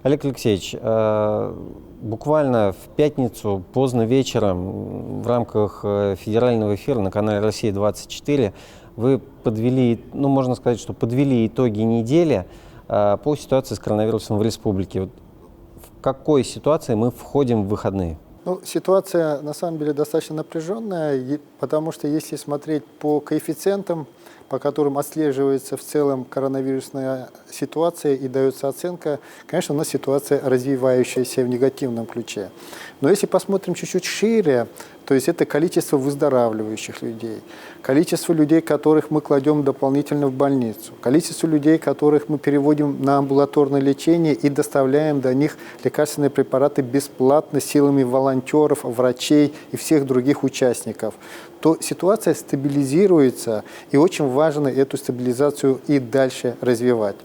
Олег Алексеевич, буквально в пятницу поздно вечером в рамках федерального эфира на канале «Россия-24» вы подвели, можно сказать, что подвели итоги недели по ситуации с коронавирусом в республике. Вот в какой ситуации мы входим в выходные? Ситуация на самом деле достаточно напряженная, потому что если смотреть по коэффициентам, по которым отслеживается в целом коронавирусная ситуация и дается оценка, конечно, у нас ситуация развивающаяся в негативном ключе. Но если посмотрим чуть-чуть шире, то есть это количество выздоравливающих людей, количество людей, которых мы кладем дополнительно в больницу, количество людей, которых мы переводим на амбулаторное лечение и доставляем до них лекарственные препараты бесплатно силами волонтеров, врачей и всех других участников, то ситуация стабилизируется, и очень важно эту стабилизацию и дальше развивать.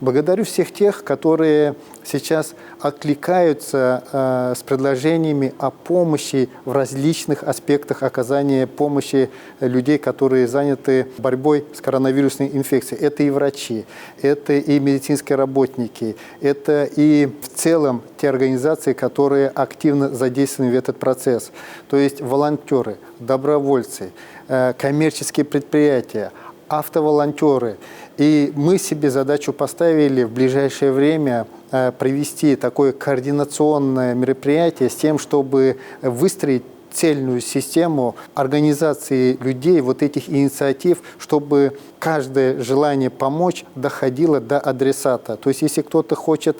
Благодарю всех тех, которые сейчас откликаются с предложениями о помощи в различных аспектах оказания помощи людей, которые заняты борьбой с коронавирусной инфекцией. Это и врачи, это и медицинские работники, это и в целом те организации, которые активно задействованы в этот процесс. То есть волонтеры, добровольцы, коммерческие предприятия, автоволонтеры. И мы себе задачу поставили в ближайшее время провести такое координационное мероприятие с тем, чтобы выстроить цельную систему организации людей, вот этих инициатив, чтобы каждое желание помочь доходило до адресата. То есть если кто-то хочет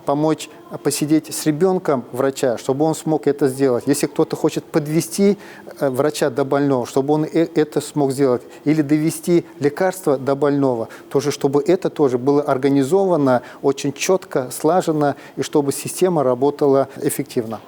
помочь посидеть с ребенком врача, чтобы он смог это сделать. Если кто-то хочет подвести врача до больного, чтобы он это смог сделать. Или довести лекарство до больного, тоже, чтобы это тоже было организовано очень четко, слаженно, и чтобы система работала эффективно.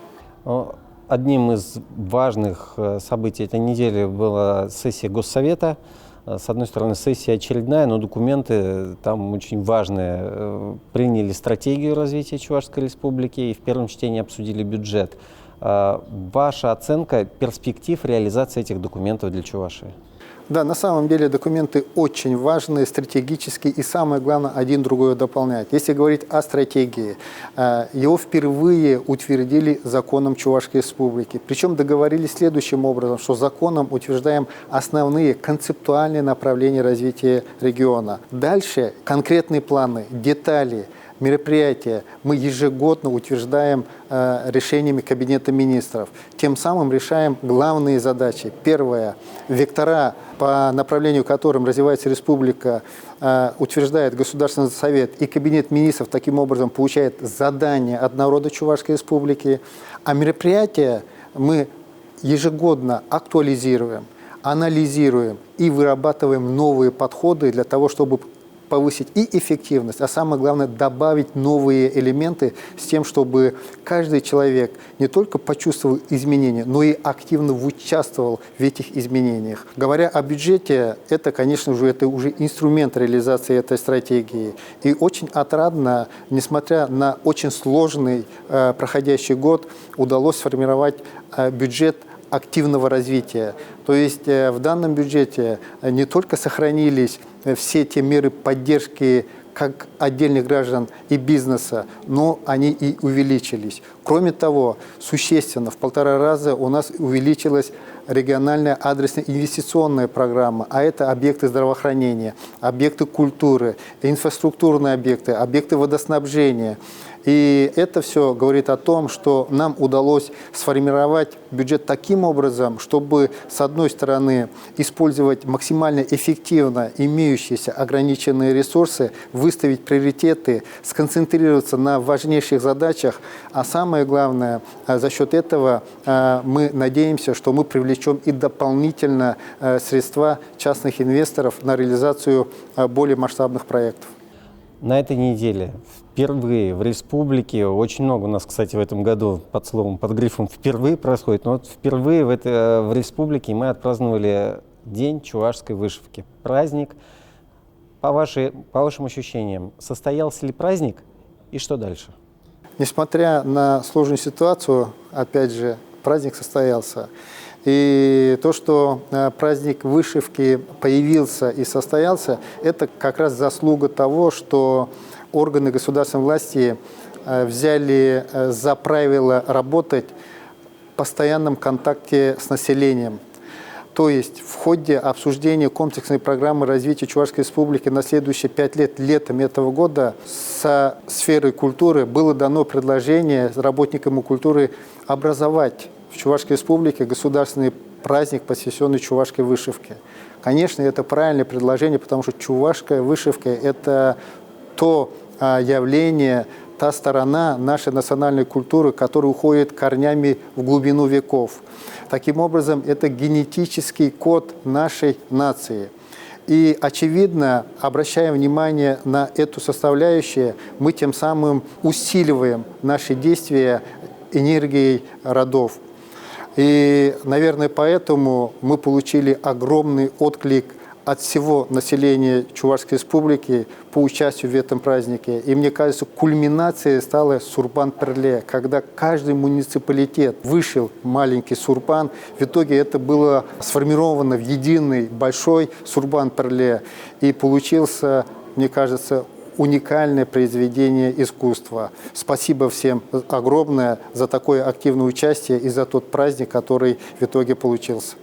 Одним из важных событий этой недели была сессия Госсовета. С одной стороны, сессия очередная, но документы там очень важные. Приняли стратегию развития Чувашской республики и в первом чтении обсудили бюджет. Ваша оценка перспектив реализации этих документов для Чувашии? Да, на самом деле документы очень важные, стратегические, и самое главное, один другой дополняет. Если говорить о стратегии, его впервые утвердили законом Чувашской республики. Причем договорились следующим образом, что законом утверждаем основные концептуальные направления развития региона. Дальше конкретные планы, детали, мероприятия мы ежегодно утверждаем решениями Кабинета министров. Тем самым решаем главные задачи. Первое. Вектора, по направлению которым развивается республика, утверждает Государственный совет, и Кабинет министров таким образом получает задания от народа Чувашской республики. А мероприятия мы ежегодно актуализируем, анализируем и вырабатываем новые подходы для того, чтобы повысить и эффективность, а самое главное, добавить новые элементы с тем, чтобы каждый человек не только почувствовал изменения, но и активно участвовал в этих изменениях. Говоря о бюджете, это, конечно же, это уже инструмент реализации этой стратегии. И очень отрадно, несмотря на очень сложный проходящий год, удалось сформировать бюджет активного развития. То есть в данном бюджете не только сохранились все те меры поддержки как отдельных граждан и бизнеса, но они и увеличились. Кроме того, существенно, в 1,5 раза у нас увеличилась региональная адресная инвестиционная программа, а это объекты здравоохранения, объекты культуры, инфраструктурные объекты, объекты водоснабжения. И это все говорит о том, что нам удалось сформировать бюджет таким образом, чтобы, с одной стороны, использовать максимально эффективно имеющиеся ограниченные ресурсы, выставить приоритеты, сконцентрироваться на важнейших задачах, а самое главное, за счет этого мы надеемся, что мы привлечем и дополнительно средства частных инвесторов на реализацию более масштабных проектов. На этой неделе впервые в республике, очень много у нас, кстати, в этом году под словом, под грифом «впервые» происходит, но вот впервые в республике мы отпраздновали День чувашской вышивки. Праздник, по вашим ощущениям, состоялся ли праздник и что дальше? Несмотря на сложную ситуацию, опять же, праздник состоялся. И то, что праздник вышивки появился и состоялся, это как раз заслуга того, что органы государственной власти взяли за правило работать в постоянном контакте с населением. То есть в ходе обсуждения комплексной программы развития Чувашской Республики на следующие 5 лет, летом этого года, со сферой культуры было дано предложение работникам культуры образовать в Чувашской Республике государственный праздник, посвященный чувашской вышивке. Конечно, это правильное предложение, потому что чувашская вышивка – это то явление, та сторона нашей национальной культуры, которая уходит корнями в глубину веков. Таким образом, это генетический код нашей нации. И, очевидно, обращая внимание на эту составляющую, мы тем самым усиливаем наши действия энергией родов. И, наверное, поэтому мы получили огромный отклик от всего населения Чувашской Республики по участию в этом празднике. И мне кажется, кульминацией стала Сурбан-Перле, когда каждый муниципалитет вышил маленький Сурбан. В итоге это было сформировано в единый большой Сурбан-Перле. И получился, мне кажется, уникальное произведение искусства. Спасибо всем огромное за такое активное участие и за тот праздник, который в итоге получился.